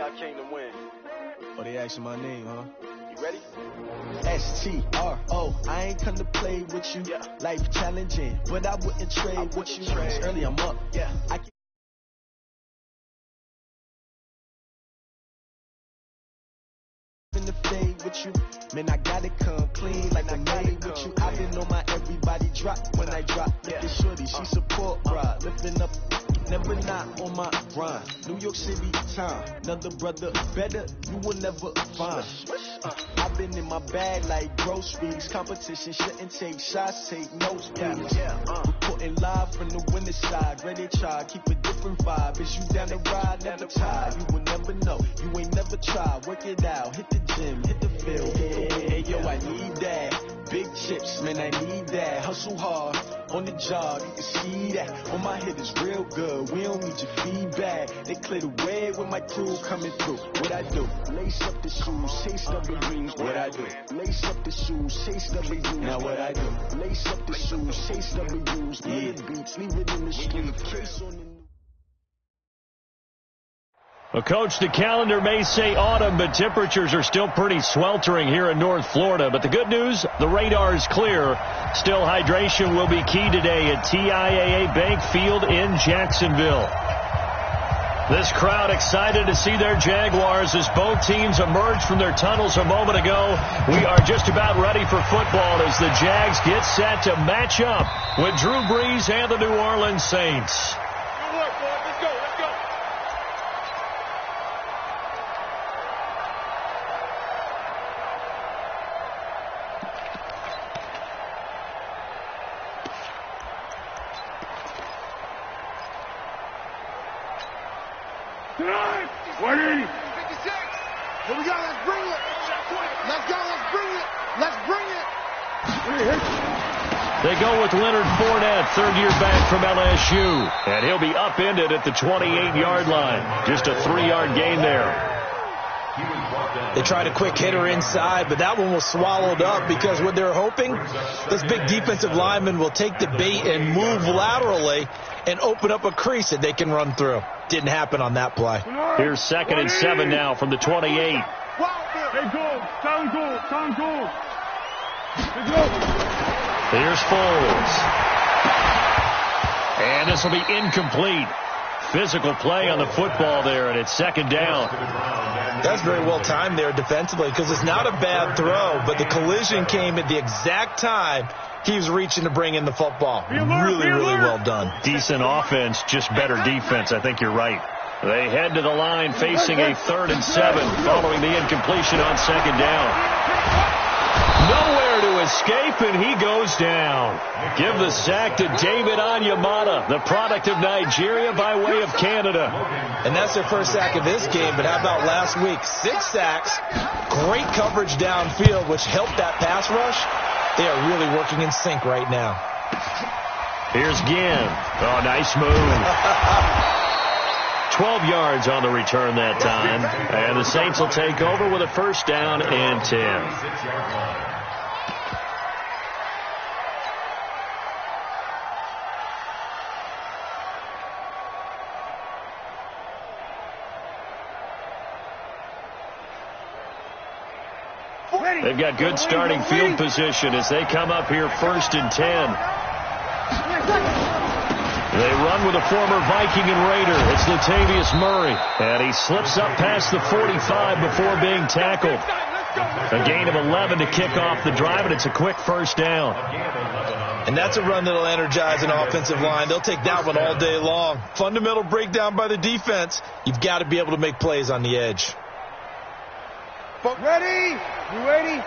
I came to win. Oh, they asking my name, huh? You ready? S-T-R-O, I ain't come to play with you. Yeah. Life challenging, but I wouldn't trade with you. It's early, I'm up. Yeah. I in the fade with you. Man, I gotta come clean like I made with you. I've been on my everybody drop when I drop. Look at shorty, she support ride. Lifting up, never not on my grind. New York City time, another brother better, you will never find. I've been in my bag like groceries. Competition shouldn't take shots, take notes, please. Reporting live from the winning side. Ready to try, keep a different vibe. Is you down the ride, never tired. You will never know, you ain't never tried. Work it out, hit the gym, hit the field. Hey, yo, I need that. Big chips, man, I need that. Hustle hard, on the job, you can see that. On my head is real good, we don't need your feedback. They clear the way with my crew coming through. What I do? Lace up the shoes, chase up the dreams. What I do? Lace up the shoes, chase up the dreams. Now what I do? Lace up the shoes, chase up the dreams. Yeah, beats, leave it in the street. Case on the Well, Coach, the calendar may say autumn, but temperatures are still pretty sweltering here in North Florida. But the good news, the radar is clear. Still, hydration will be key today at TIAA Bank Field in Jacksonville. This crowd excited to see their Jaguars as both teams emerged from their tunnels a moment ago. We are just about ready for football as the Jags get set to match up with Drew Brees and the New Orleans Saints. Good work, boy. Let's go. Let's go. Ready? 56. Here we go. Let's bring it. Let's go. Let's bring it. Let's bring it. They go with Leonard Fournette, third-year back from LSU. And he'll be upended at the 28-yard line. Just a 3-yard gain there. They tried a quick hitter inside, but that one was swallowed up because what they're hoping, this big defensive lineman will take the bait and move laterally and open up a crease that they can run through. Didn't happen on that play. Here's 2nd and 7 now from the 28. Hey, go. Sound go. Sound go. Here's Foles. And this will be incomplete. Physical play on the football there, and it's 2nd down. That's very well timed there defensively because it's not a bad throw, but the collision came at the exact time he was reaching to bring in the football. Really, really well done. Decent offense, just better defense. I think you're right. They head to the line facing a 3rd and 7 following the incompletion on 2nd down. Nowhere to escape, and he goes down. Give the sack to David Onyemata, the product of Nigeria by way of Canada. And that's their first sack of this game, but how about last week? 6 sacks, great coverage downfield, which helped that pass rush. They are really working in sync right now. Here's Ginn. Oh, nice move. 12 yards on the return that time. And the Saints will take over with a 1st down and 10. They've got good starting field position as they come up here 1st and 10. They run with a former Viking and Raider. It's Latavius Murray. And he slips up past the 45 before being tackled. A gain of 11 to kick off the drive, and it's a quick 1st down. And that's a run that'll energize an offensive line. They'll take that one all day long. Fundamental breakdown by the defense. You've got to be able to make plays on the edge. Ready? You ready?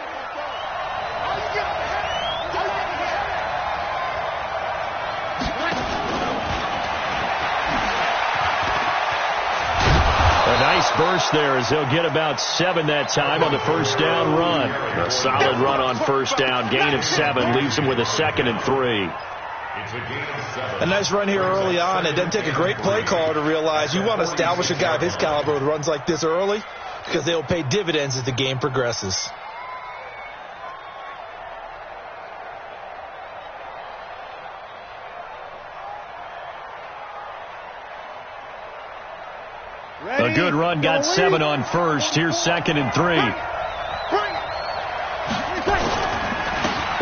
A nice burst there as they'll get about 7 that time on the 1st down run. A solid run on 1st down. Gain of 7 leaves them with a 2nd and 3. A nice run here early on. It doesn't take a great play caller to realize you want to establish a guy of his caliber with runs like this early because they will pay dividends as the game progresses. A good run got 7 on first. Here's 2nd and 3.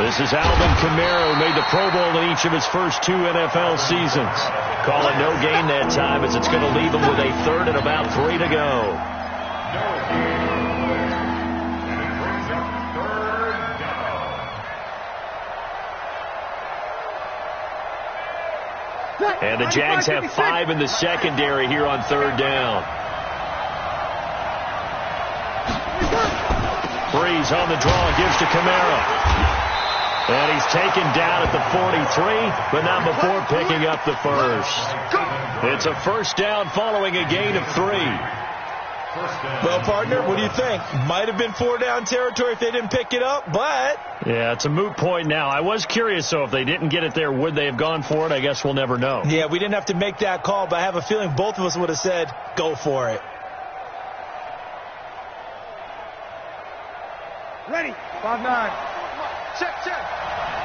This is Alvin Kamara, who made the Pro Bowl in each of his first 2 NFL seasons. Call it no gain that time, as it's going to leave him with a 3rd and about 3 to go. And the Jags have 5 in the secondary here on 3rd down. Breeze on the draw, gives to Kamara. And he's taken down at the 43, but not before picking up the first. It's a 1st down following a gain of 3. Well, partner, what do you think? Might have been 4-down territory if they didn't pick it up, but... Yeah, it's a moot point now. I was curious, so if they didn't get it there, would they have gone for it? I guess we'll never know. Yeah, we didn't have to make that call, but I have a feeling both of us would have said, go for it. Ready. 5-9. Check.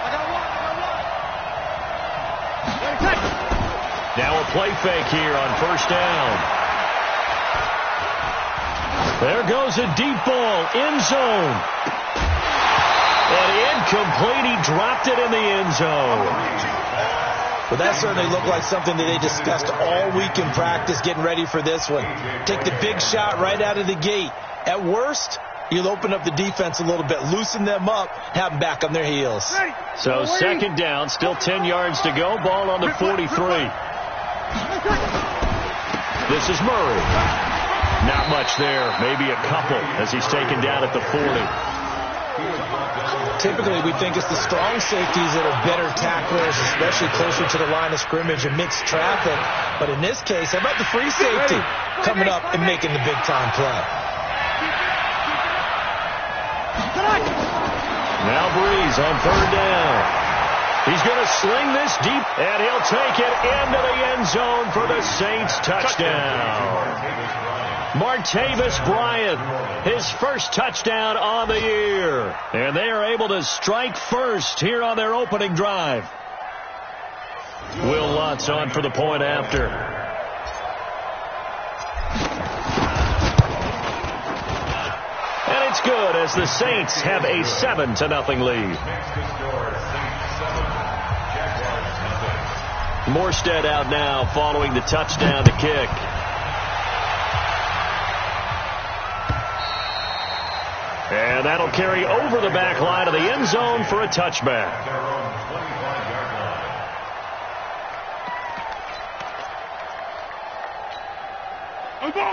I got one. Ready, check. Now a play fake here on 1st down. There goes a deep ball, end zone. And incomplete, he dropped it in the end zone. Well, that certainly looked like something that they discussed all week in practice getting ready for this one. Take the big shot right out of the gate. At worst, you'll open up the defense a little bit, loosen them up, have them back on their heels. So 2nd down, still 10 yards to go, ball on the 43. This is Murray. Not much there, maybe a couple as he's taken down at the 40. Typically, we think it's the strong safeties that are better tacklers, especially closer to the line of scrimmage amidst traffic. But in this case, how about the free safety coming up and making the big-time play? Now Breeze on 3rd down. He's going to sling this deep, and he'll take it into the end zone for the Saints touchdown. Martavis Bryant, his first touchdown on the year. And they are able to strike first here on their opening drive. Will Lutz on for the point after. And it's good as the Saints have a 7-0 lead. Morstead out now following the touchdown to kick. And that'll carry over the back line of the end zone for a touchback.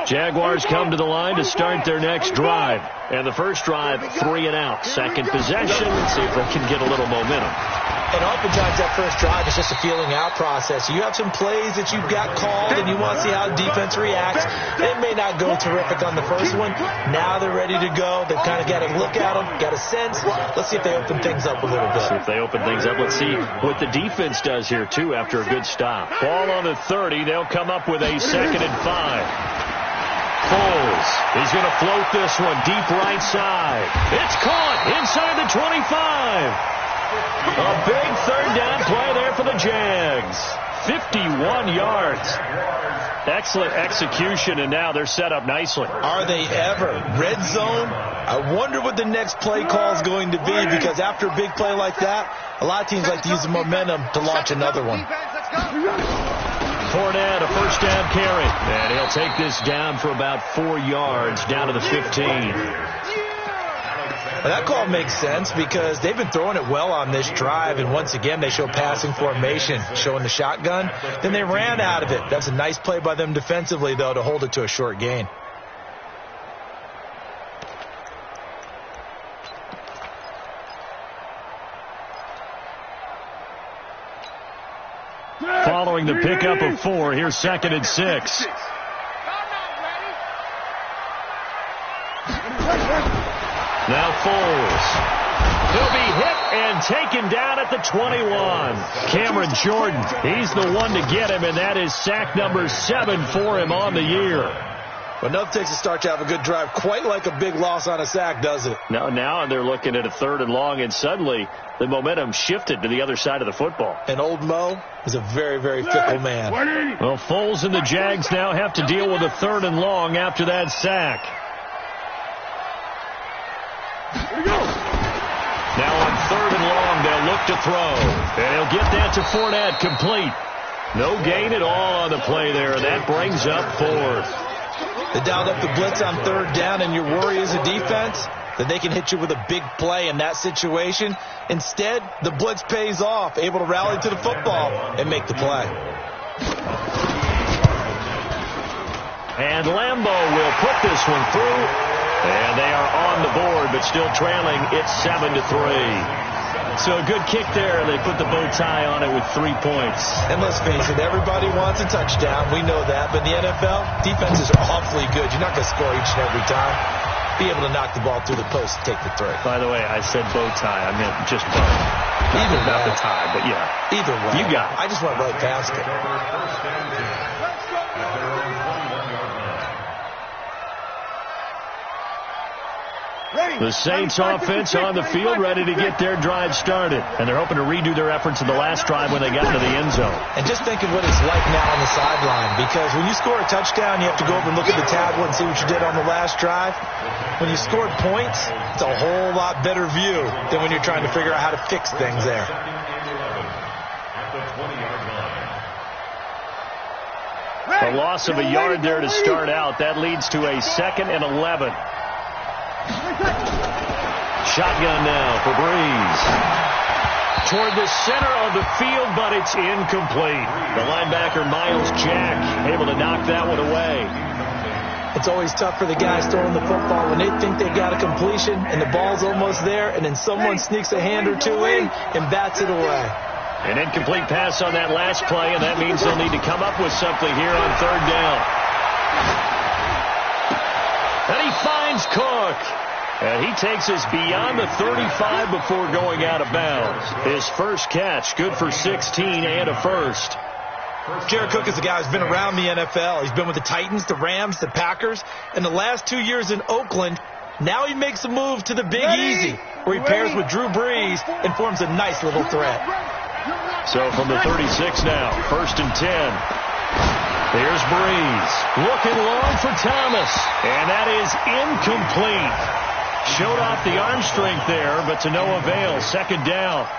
Jaguars come to the line to start their next drive. And the first drive, 3 and out. Second possession, let's see if they can get a little momentum. And oftentimes that first drive is just a feeling out process. You have some plays that you've got called and you want to see how defense reacts. They may not go terrific on the first one. Now they're ready to go. They've kind of got to look at them, got a sense. Let's see if they open things up a little bit. See if they open things up. Let's see what the defense does here, too, after a good stop. Ball on the 30. They'll come up with a 2nd and 5. Foles. He's going to float this one deep right side. It's caught inside the 25. A big 3rd down play there for the Jags. 51 yards. Excellent execution, and now they're set up nicely. Are they ever? Red zone? I wonder what the next play call is going to be, because after a big play like that, a lot of teams like to use the momentum to launch another one. Fournette, a 1st down carry. And he'll take this down for about 4 yards, down to the 15. Well, that call makes sense because they've been throwing it well on this drive, and once again they show passing formation, showing the shotgun. Then they ran out of it. That's a nice play by them defensively, though, to hold it to a short gain. Following the pickup of 4, here's 2nd and 6. Now Foles. He'll be hit and taken down at the 21. Cameron Jordan, he's the one to get him, and that is sack number 7 for him on the year. Well, enough takes a start to have a good drive, quite like a big loss on a sack, does it? Now they're looking at a 3rd and long, and suddenly the momentum shifted to the other side of the football. And old Mo is a very, very fickle man. Well, Foles and the Jags now have to deal with a 3rd and long after that sack. Now on 3rd and long, they'll look to throw. And he'll get that to Fournette, complete. No gain at all on the play there. That brings up 4th. They dialed up the blitz on 3rd down, and your worry as a defense that they can hit you with a big play in that situation. Instead, the blitz pays off, able to rally to the football and make the play. And Lambeau will put this one through. And they are on the board, but still trailing. It's 7-3. So a good kick there. They put the bow tie on it with 3 points. And let's face it, everybody wants a touchdown. We know that. But in the NFL, defenses are awfully good. You're not going to score each and every time. Be able to knock the ball through the post and take the 3. By the way, I said bow tie. I meant just bow. Not the tie, but yeah. Either way. You got it. I just went right past it. The Saints offense on the field, ready to get their drive started. And they're hoping to redo their efforts in the last drive when they got to the end zone. And just think of what it's like now on the sideline. Because when you score a touchdown, you have to go over and look at the tablet and see what you did on the last drive. When you scored points, it's a whole lot better view than when you're trying to figure out how to fix things there. A loss of a yard there to start out. That leads to a 2nd and 11. Shotgun now for Breeze. Toward the center of the field, but it's incomplete. The linebacker, Miles Jack, able to knock that one away. It's always tough for the guys throwing the football when they think they got a completion and the ball's almost there, and then someone sneaks a hand or two in and bats it away. An incomplete pass on that last play, and that means they'll need to come up with something here on 3rd down. And he finds Cook. And he takes us beyond the 35 before going out of bounds. His first catch, good for 16 and a first. Jared Cook is a guy who's been around the NFL. He's been with the Titans, the Rams, the Packers, and the last 2 years in Oakland. Now he makes a move to the Big Easy, where he pairs with Drew Brees and forms a nice little threat. So from the 36 now, 1st and 10. Here's Brees, looking long for Thomas, and that is incomplete. Showed off the arm strength there, but to no avail. 2nd down.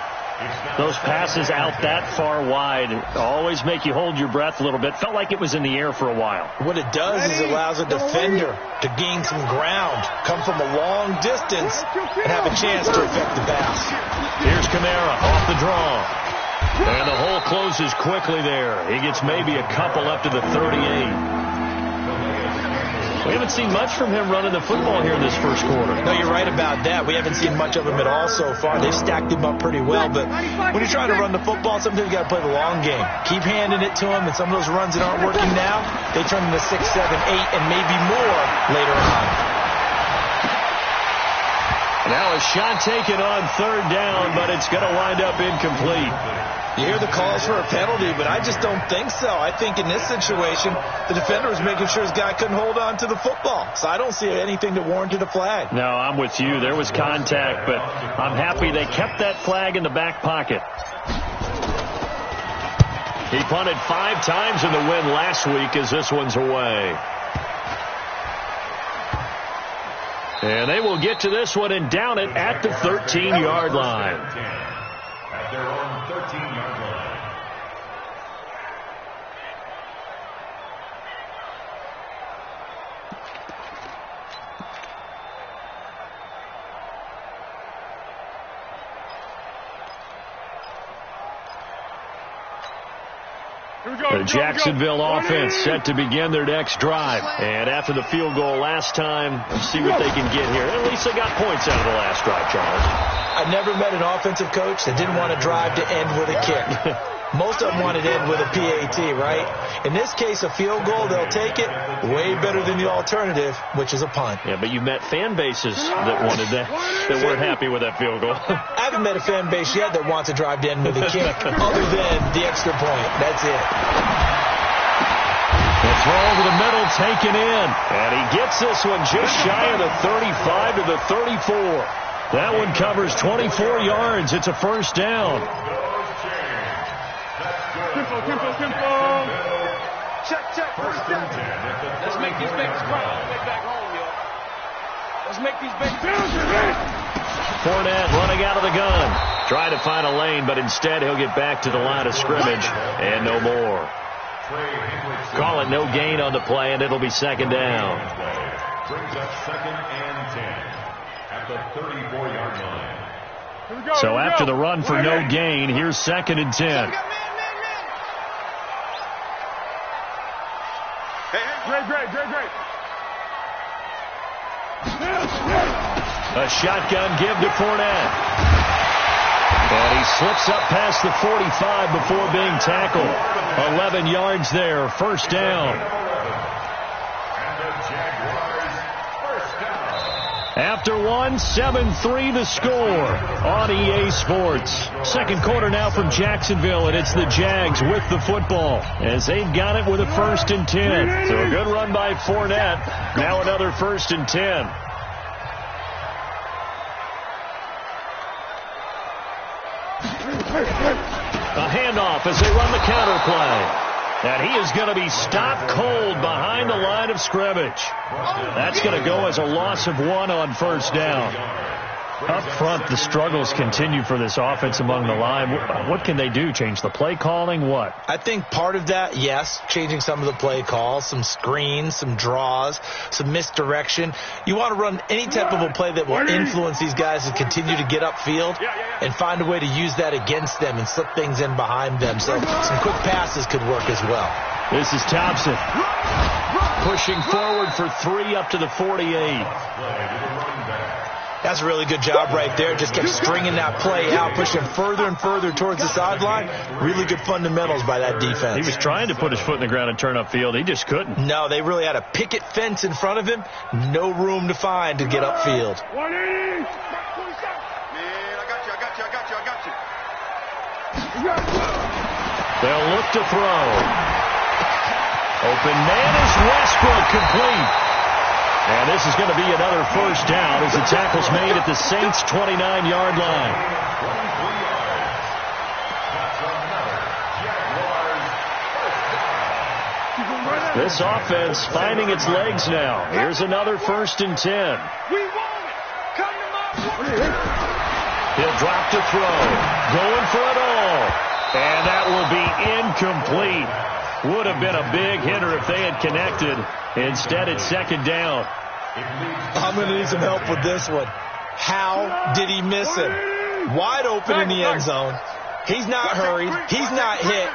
Those passes out that far wide always make you hold your breath a little bit. Felt like it was in the air for a while. What it does is it allows a defender to gain some ground, come from a long distance, and have a chance to affect the pass. Here's Kamara off the draw. And the hole closes quickly there. He gets maybe a couple up to the 38. We haven't seen much from him running the football here in this first quarter. No, you're right about that. We haven't seen much of him at all so far. They've stacked him up pretty well, but when you're trying to run the football, sometimes you got to play the long game. Keep handing it to him, and some of those runs that aren't working now, they turn into 6, 7, 8, and maybe more later on. Now a shot taken on 3rd down, but it's going to wind up incomplete. You hear the calls for a penalty, but I just don't think so. I think in this situation, the defender was making sure his guy couldn't hold on to the football. So I don't see anything that warranted a flag. No, I'm with you. There was contact, but I'm happy they kept that flag in the back pocket. He punted 5 times in the win last week as this one's away. And they will get to this one and down it at the 13-yard line. At their own 13-yard line. The Jacksonville offense set to begin their next drive. And after the field goal last time, let's see what they can get here. At least they got points out of the last drive, Charles. I never met an offensive coach that didn't want to drive to end with a kick. Most of them wanted to end with a PAT, right? In this case, a field goal, they'll take it. Way better than the alternative, which is a punt. Yeah, but you met fan bases that wanted that weren't happy with that field goal. I haven't met a fan base yet that wants to drive to end with a kick, other than the extra point. That's it. The throw over the middle taken in. And he gets this one just shy of the 35 to the 34. That one covers 24 yards. It's a first down. Tempo. Check. Let's make these babies cry all the way back home, y'all. Let's make these babies. Fournette running out of the gun. Trying to find a lane, but instead he'll get back to the line of scrimmage and no more. Call it no gain on the play, and it'll be second down. Brings up 2nd and 10 at the 34-yard line. So after the run for no gain, here's 2nd and 10. Great. A shotgun give to Fournette. And he slips up past the 45 before being tackled. 11 yards there, first down. After one, 7-3 the score on EA Sports. Second quarter now from Jacksonville, and it's the Jags with the football as they've got it with a 1st and 10. So a good run by Fournette. Now another 1st and 10. A handoff as they run the counter play. And he is going to be stopped cold behind the line of scrimmage. That's going to go as a loss of 1 on first down. Up front, the struggles continue for this offense among the line. What can they do? Change the play calling? What? I think part of that, yes, changing some of the play calls, some screens, some draws, some misdirection. You want to run any type of a play that will influence these guys to continue to get upfield and find a way to use that against them and slip things in behind them. So some quick passes could work as well. This is Thompson pushing forward for 3 up to the 48. That's a really good job right there. Just kept stringing that play out, pushing further and further towards the sideline. Really good fundamentals by that defense. He was trying to put his foot in the ground and turn upfield. He just couldn't. No, they really had a picket fence in front of him. No room to find to get upfield. 180. Man, I got you. They'll look to throw. Open man is Westbrook, complete. And this is going to be another first down as the tackle's made at the Saints' 29-yard line. This offense finding its legs now. Here's another 1st and 10. We want it. Come to my way. He'll drop to throw. Going for it all. And that will be incomplete. Would have been a big hitter if they had connected. Instead, it's 2nd down. I'm going to need some help with this one. How did he miss him? Wide open in the end zone. He's not hurried. He's not hit.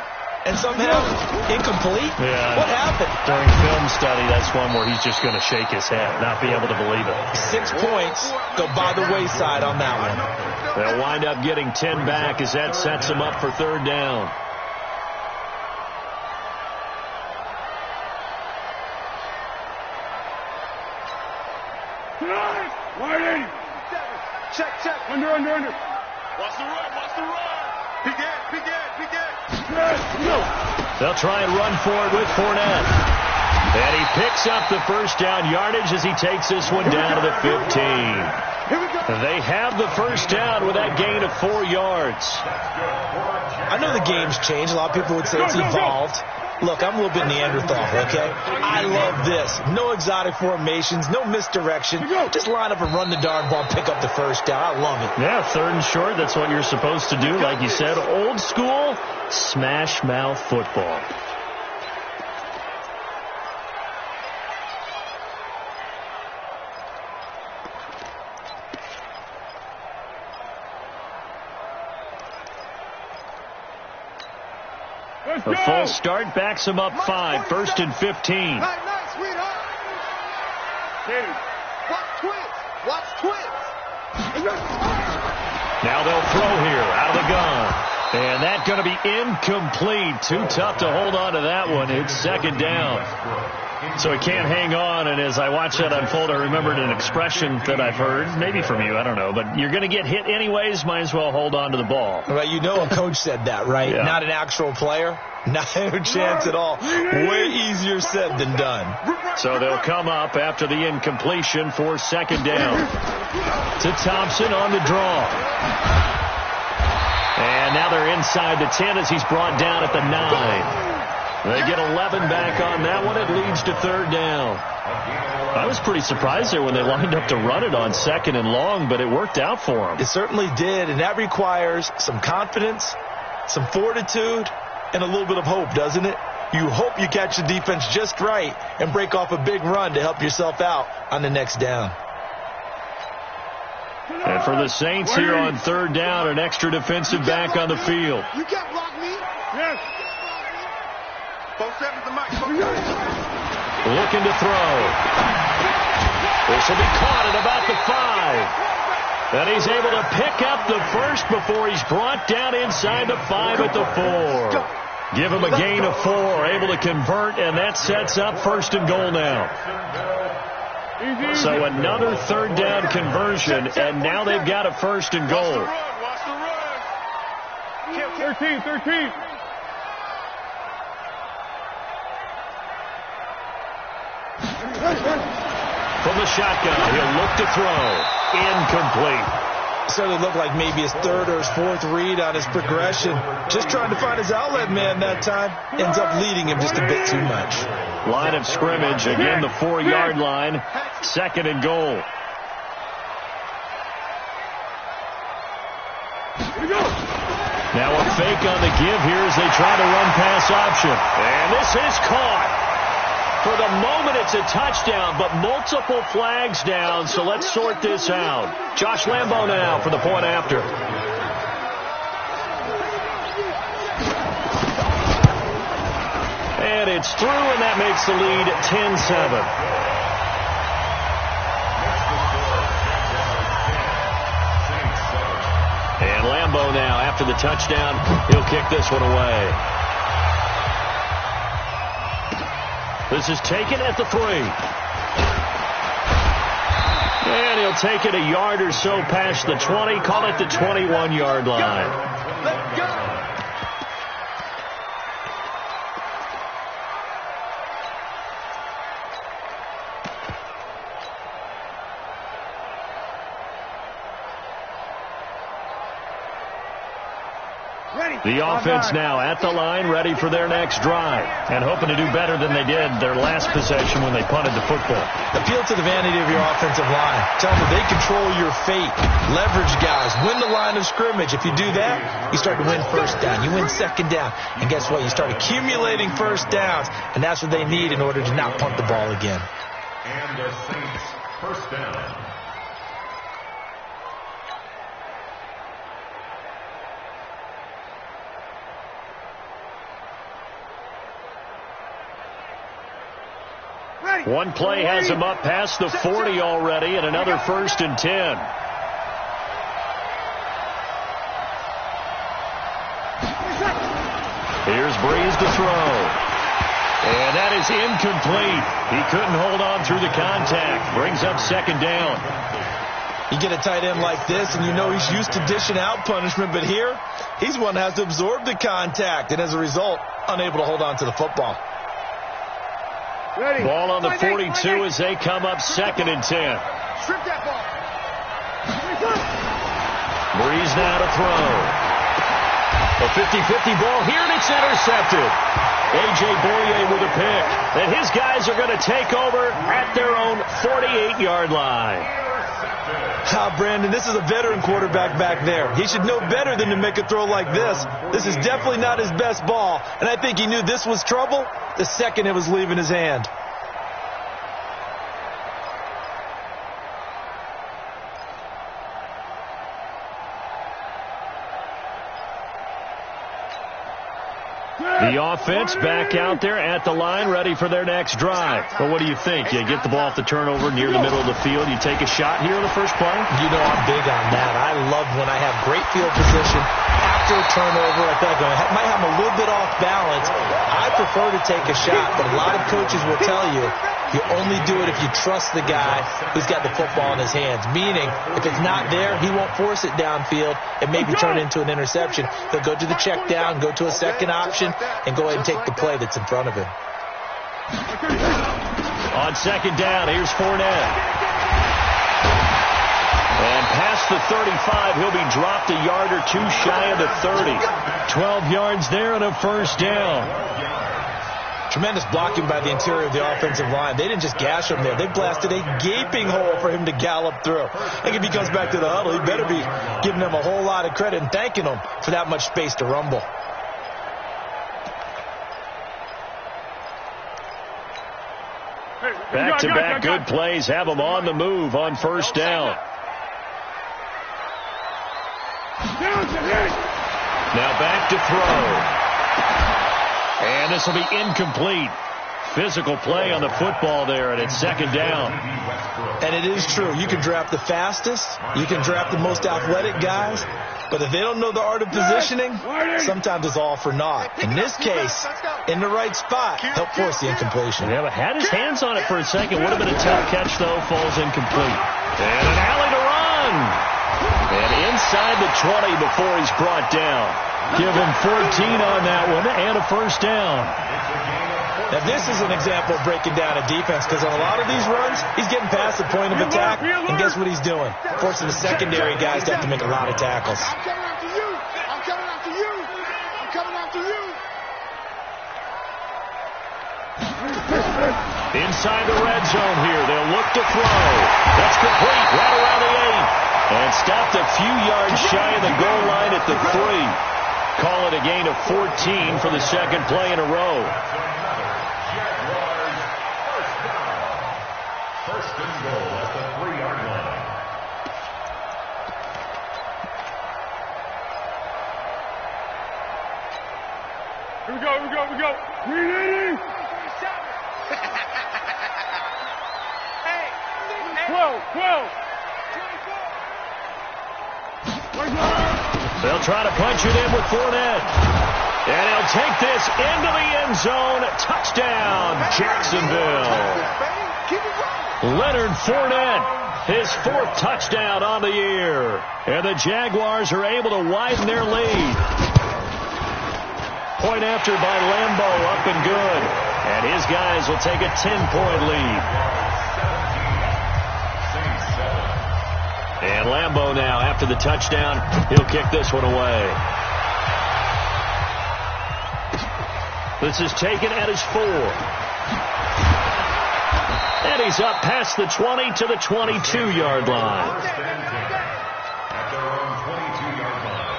And somehow incomplete? Yeah. What happened? During film study, that's one where he's just going to shake his head, not be able to believe it. 6 points go by the wayside on that one. They'll wind up getting 10 back as that sets them up for 3rd down. Check. Under. Watch the run. Big head. They'll try and run for it with Fournette. And he picks up the first down yardage as he takes this one down to the 15. They have the first down with that gain of 4 yards. I know the game's changed. A lot of people would say it's evolved. Look, I'm a little bit Neanderthal, okay? I love this. No exotic formations, no misdirection. Just line up and run the darn ball, pick up the first down. I love it. Yeah, 3rd and short, that's what you're supposed to do. Like you said, old school, smash mouth football. A full start backs him up 5, 1st and 15. Nice, sweetheart. Watch twins. Now they'll throw here out of the gun. And that's going to be incomplete. Too tough to hold on to that one. It's 2nd down. So he can't hang on, and as I watch that unfold, I remembered an expression that I've heard, maybe from you, I don't know, but you're going to get hit anyways, might as well hold on to the ball. Well, you know a coach said that, right? Yeah. Not an actual player. Not a chance at all. Way easier said than done. So they'll come up after the incompletion for second down. To Thompson on the draw. And now they're inside the 10 as he's brought down at the 9. They get 11 back on that one. It leads to third down. I was pretty surprised there when they lined up to run it on second and long, but it worked out for them. It certainly did, and that requires some confidence, some fortitude, and a little bit of hope, doesn't it? You hope you catch the defense just right and break off a big run to help yourself out on the next down. And for the Saints here on third down, an extra defensive back on the field. You can't block me. Yes. 4-7 the mic. Looking to throw. This will be caught at about the 5. And he's able to pick up the first before he's brought down inside the 5 at the 4. Give him a gain of 4, able to convert, and that sets up first and goal now. So another third down conversion, and now they've got a first and goal. Watch the run. 13. From the shotgun, he'll look to throw. Incomplete. Certainly looked like maybe his third or his fourth read on his progression. Just trying to find his outlet man that time. Ends up leading him just a bit too much. Line of scrimmage, again the 4-yard line. Second and goal. Now a fake on the give here as they try to run pass option. And this is caught. For the moment, it's a touchdown, but multiple flags down, so let's sort this out. Josh Lambo now for the point after. And it's through, and that makes the lead 10-7. And Lambo now, after the touchdown, he'll kick this one away. This is taken at the 3. And he'll take it a yard or so past the 20, call it the 21-yard line. Let's go. The offense now at the line, ready for their next drive, and hoping to do better than they did their last possession when they punted the football. Appeal to the vanity of your offensive line. Tell them they control your fate. Leverage guys. Win the line of scrimmage. If you do that, you start to win first down. You win second down. And guess what? You start accumulating first downs, and that's what they need in order to not punt the ball again. And the Saints first down. One play has him up past the 40 already, and another first and 10. Here's Breeze to throw. And that is incomplete. He couldn't hold on through the contact. Brings up second down. You get a tight end like this, and you know he's used to dishing out punishment, but here, he's one that has to absorb the contact, and as a result, unable to hold on to the football. Ready. Ball on the 42 as they come up second and 10. Strip that ball. Breeze now to throw. A 50-50 ball here, and it's intercepted. A.J. Boye with a pick. And his guys are going to take over at their own 48-yard line. Brandon, this is a veteran quarterback back there. He should know better than to make a throw like this. This is definitely not his best ball, and I think he knew this was trouble the second it was leaving his hand. The offense back out there at the line, ready for their next drive. Well, what do you think? You get the ball off the turnover near the middle of the field. You take a shot here in the first play? You know I'm big on that. I love when I have great field position after a turnover. I feel like I might have a little bit off balance. I prefer to take a shot, but a lot of coaches will tell you You only do it if you trust the guy who's got the football in his hands. Meaning, if it's not there, he won't force it downfield and maybe turn it into an interception. He'll go to the check down, go to a second option, and go ahead and take the play that's in front of him. On second down, here's Fournette. And past the 35, he'll be dropped a yard or two shy of the 30. 12 yards there and a first down. Tremendous blocking by the interior of the offensive line. They didn't just gash him there. They blasted a gaping hole for him to gallop through. I think if he comes back to the huddle, he better be giving them a whole lot of credit and thanking them for that much space to rumble. Back-to-back good plays have them on the move on first down. Now back to throw. And this will be incomplete. Physical play on the football there, and it's second down. And it is true. You can draft the fastest. You can draft the most athletic guys. But if they don't know the art of positioning, sometimes it's all for naught. In this case, in the right spot, help force the incompletion. Yeah, but had his hands on it for a second. Would have been a tough catch, though. Falls incomplete. And an alley to run. And inside the 20 before he's brought down. Give him 14 on that one and a first down. Now, this is an example of breaking down a defense because on a lot of these runs, he's getting past the point of attack, and guess what he's doing? Forcing the secondary guys to have to make a lot of tackles. I'm coming after you. I'm coming after you. I'm coming after you. Inside the red zone here. They'll look to throw. That's complete right around the 8. And stopped a few yards shy of the goal line at the 3. Call it a gain of 14 for the second play in a row. First and goal at the 3-yard line. Here we go, here we go, here we go. Ready? Hey, 12. They'll try to punch it in with Fournette. And he'll take this into the end zone. Touchdown, Jacksonville. Leonard Fournette, his 4th touchdown on the year. And the Jaguars are able to widen their lead. Point after by Lambeau, up and good. And his guys will take a 10-point lead. And Lambeau now, after the touchdown, he'll kick this one away. This is taken at his 4. And he's up past the 20 to the 22-yard line. At their own 22-yard line.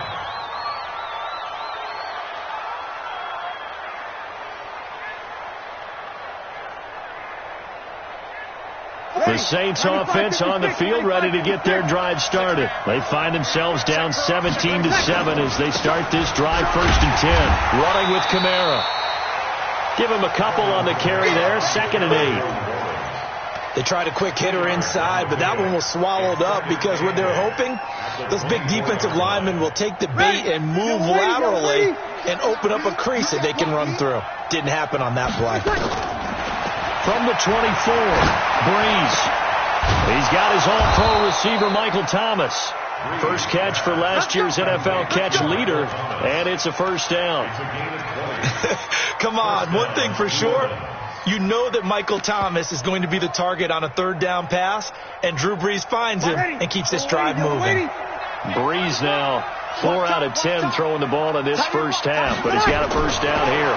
The Saints offense on the field, ready to get their drive started. They find themselves down 17-7 as they start this drive, 1st and 10. Running with Kamara. Give him a couple on the carry there, 2nd and 8. They tried a quick hitter inside, but that one was swallowed up because what they're hoping, those big defensive linemen will take the bait and move laterally and open up a crease that they can run through. Didn't happen on that play. From the 24, Breeze. He's got his all-pro receiver, Michael Thomas. First catch for last year's NFL catch leader, and it's a first down. Come on, one thing for sure, you know that Michael Thomas is going to be the target on a 3rd down pass, and Drew Brees finds him and keeps this drive moving. Breeze now, 4 out of 10 throwing the ball in this first half, but he's got a first down here.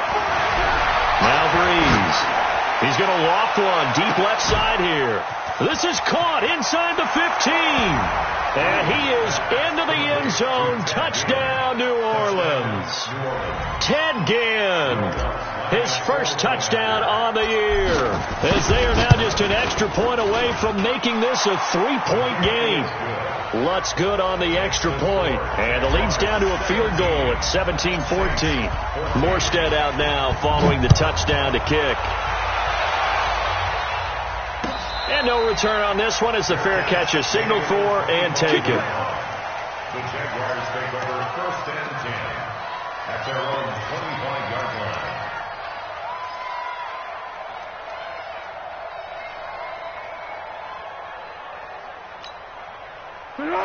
Now Breeze. He's going to loft one deep left side here. This is caught inside the 15. And he is into the end zone. Touchdown, New Orleans. Ted Ginn, his first touchdown on the year. As they are now just an extra point away from making this a 3-point game. Lutz good on the extra point. And the lead's down to a field goal at 17-14. Morstead out now following the touchdown to kick. And no return on this one. It's a fair catch, a signal for and taken. The Jaguars take over 1st and 10 at their own 25-yard line.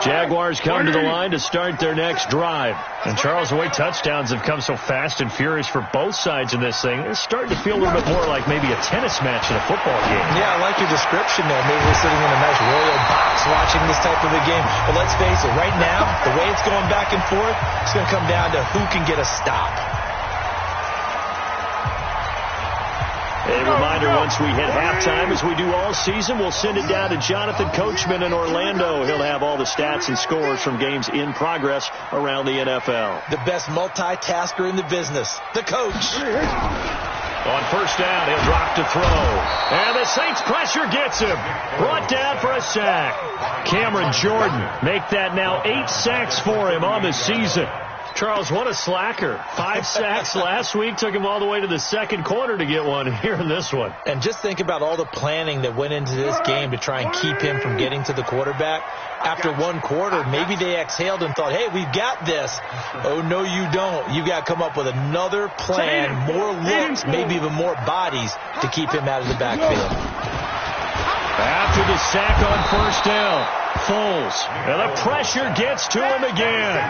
Jaguars come to the line to start their next drive. And Charles, the way touchdowns have come so fast and furious for both sides in this thing, it's starting to feel a little bit more like maybe a tennis match in a football game. Yeah, I like your description there. Maybe we're sitting in a nice royal box watching this type of a game. But let's face it, right now, the way it's going back and forth, it's going to come down to who can get a stop. A reminder, once we hit halftime, as we do all season, we'll send it down to Jonathan Coachman in Orlando. He'll have all the stats and scores from games in progress around the NFL. The best multitasker in the business, the coach. On first down, he'll drop to throw. And the Saints pressure gets him. Brought down for a sack. Cameron Jordan make that now 8 sacks for him on the season. Charles, what a slacker. 5 sacks last week. Took him all the way to the second quarter to get one here in this one. And just think about all the planning that went into this game to try and keep him from getting to the quarterback. After one quarter, maybe they exhaled and thought, hey, we've got this. Oh, no, you don't. You've got to come up with another plan, more looks, maybe even more bodies to keep him out of the backfield. After the sack on first down, Foles, and the pressure gets to him again.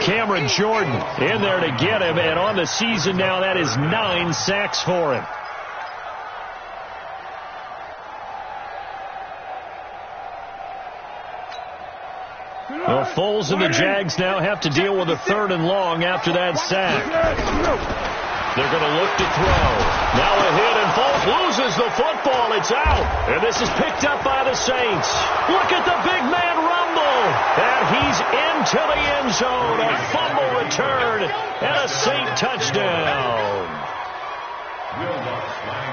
Cameron Jordan in there to get him, and on the season now, that is 9 sacks for him. Well, Foles and the Jags now have to deal with a 3rd and long after that sack. They're going to look to throw. Now a hit, and Foles loses the football. It's out. And this is picked up by the Saints. Look at the big man rumble. And he's into the end zone. A fumble return and a Saint touchdown.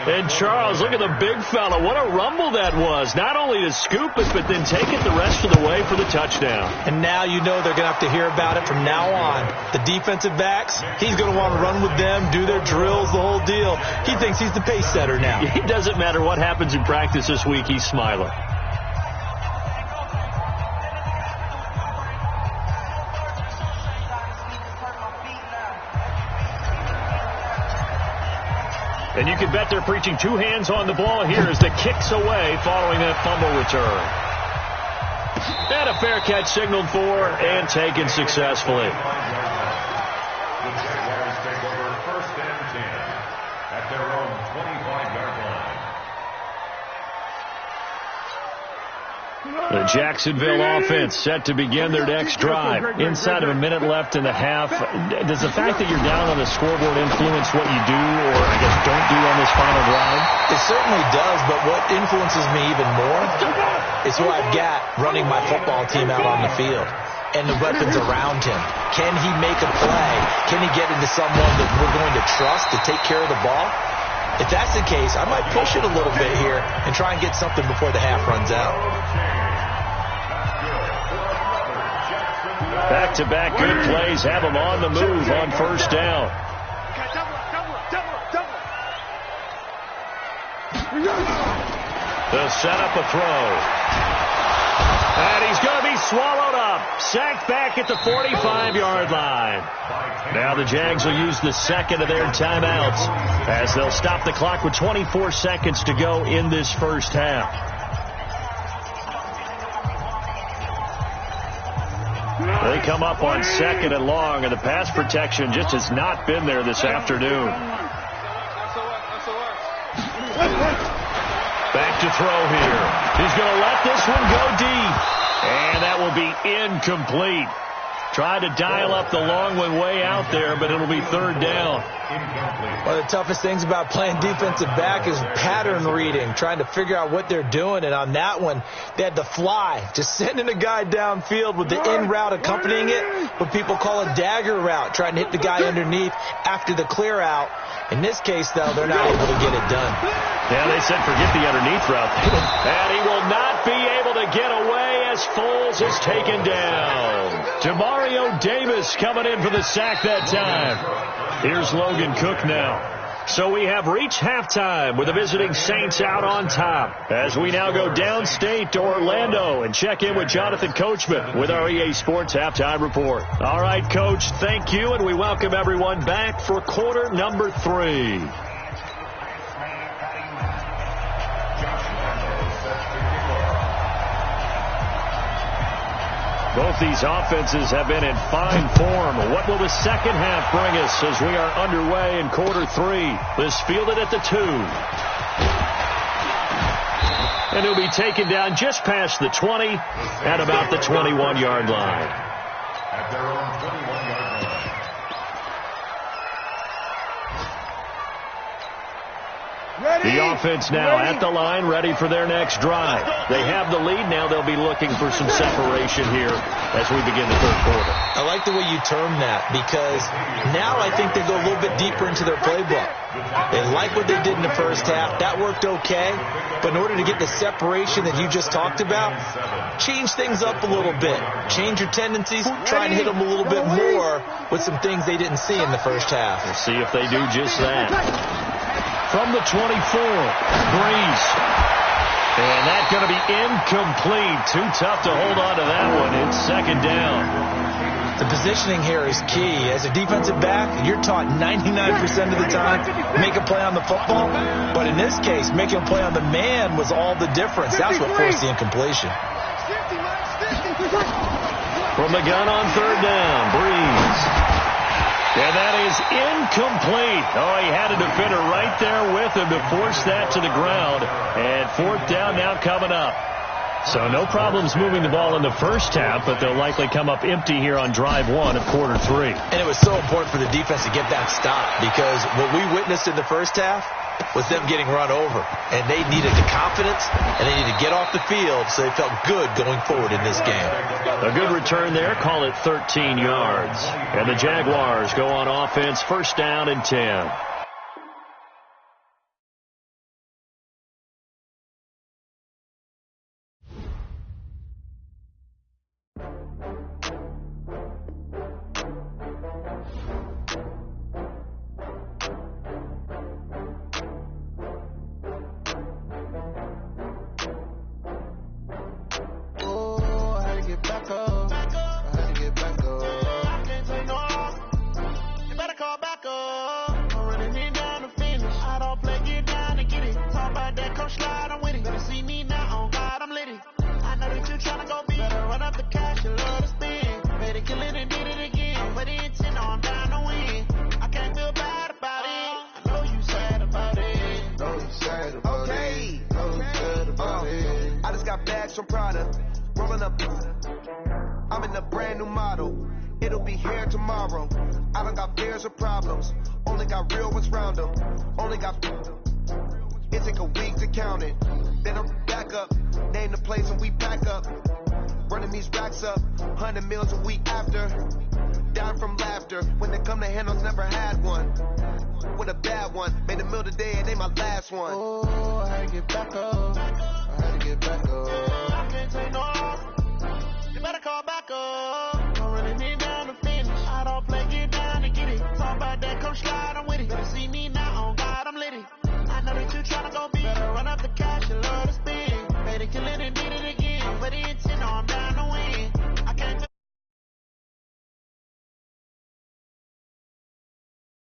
And Charles, look at the big fella. What a rumble that was. Not only to scoop it, but then take it the rest of the way for the touchdown. And now you know they're going to have to hear about it from now on. The defensive backs, he's going to want to run with them, do their drills, the whole deal. He thinks he's the pace setter now. It doesn't matter what happens in practice this week. He's smiling. And you can bet they're preaching 2 hands on the ball here as the kick's away following that fumble return. And a fair catch signaled for and taken successfully. The Jaguars take over 1st and 10 at their own 25-yard line. The Jacksonville offense set to begin their next drive. Inside of a minute left in the half. Does the fact that you're down on the scoreboard influence what you do, or I guess don't do on this final drive? It certainly does, but what influences me even more is who I've got running my football team out on the field and the weapons around him. Can he make a play? Can he get into someone that we're going to trust to take care of the ball? If that's the case, I might push it a little bit here and try and get something before the half runs out. Back-to-back good plays have him on the move on first down. They'll set up a throw. And he's going to be swallowed up. Sacked back at the 45-yard line. Now the Jags will use the second of their timeouts as they'll stop the clock with 24 seconds to go in this first half. They come up on 2nd and long, and the pass protection just has not been there this afternoon. Back to throw here. He's going to let this one go deep. And that will be incomplete. Tried to dial up the long one way out there, but it'll be 3rd down. One of the toughest things about playing defensive back is pattern reading, trying to figure out what they're doing. And on that one, they had to fly, just sending a guy downfield with the in route accompanying it, what people call a dagger route, trying to hit the guy underneath after the clear out. In this case, though, they're not able to get it done. Yeah, they said forget the underneath route. And he will not be able to get away as Foles is taken down. Demario Davis coming in for the sack that time. Here's Logan Cook now. So we have reached halftime with the visiting Saints out on top as we now go downstate to Orlando and check in with Jonathan Coachman with our EA Sports Halftime Report. All right, Coach, thank you, and we welcome everyone back for quarter number 3. Both these offenses have been in fine form. What will the second half bring us as we are underway in quarter 3? This fielded at the 2. And he'll be taken down just past the 20 at about the 21-yard line. At their own 21-yard line. The offense now at the line, ready for their next drive. They have the lead. Now they'll be looking for some separation here as we begin the third quarter. I like the way you term that, because now I think they go a little bit deeper into their playbook. They like what they did in the first half. That worked okay. But in order to get the separation that you just talked about, change things up a little bit. Change your tendencies. Try and hit them a little bit more with some things they didn't see in the first half. We'll see if they do just that. From the 24, Breeze. And that's going to be incomplete. Too tough to hold on to that one. It's second down. The positioning here is key. As a defensive back, you're taught 99% of the time, make a play on the football. But in this case, making a play on the man was all the difference. That's what forced the incompletion. From the gun on third down, Breeze. And that is incomplete. Oh, he had a defender right there with him to force that to the ground. And fourth down now coming up. So no problems moving the ball in the first half, but they'll likely come up empty here on drive 1 of quarter 3. And it was so important for the defense to get that stop, because what we witnessed in the first half was them getting run over. And they needed the confidence, and they needed to get off the field so they felt good going forward in this game. A good return there. Call it 13 yards. And the Jaguars go on offense, first down and 10. I'm in a brand new model. It'll be here tomorrow. I don't got fears or problems. Only got real ones round them. Only got. It take a week to count it. Then I'm back up. Name the place and we pack up. Running these racks up. 100 meals a week after. Dying from laughter. When they come to handles, never had one. With a bad one. Made a meal today and ain't my last one. Oh, I had to get back up. I had to get back up.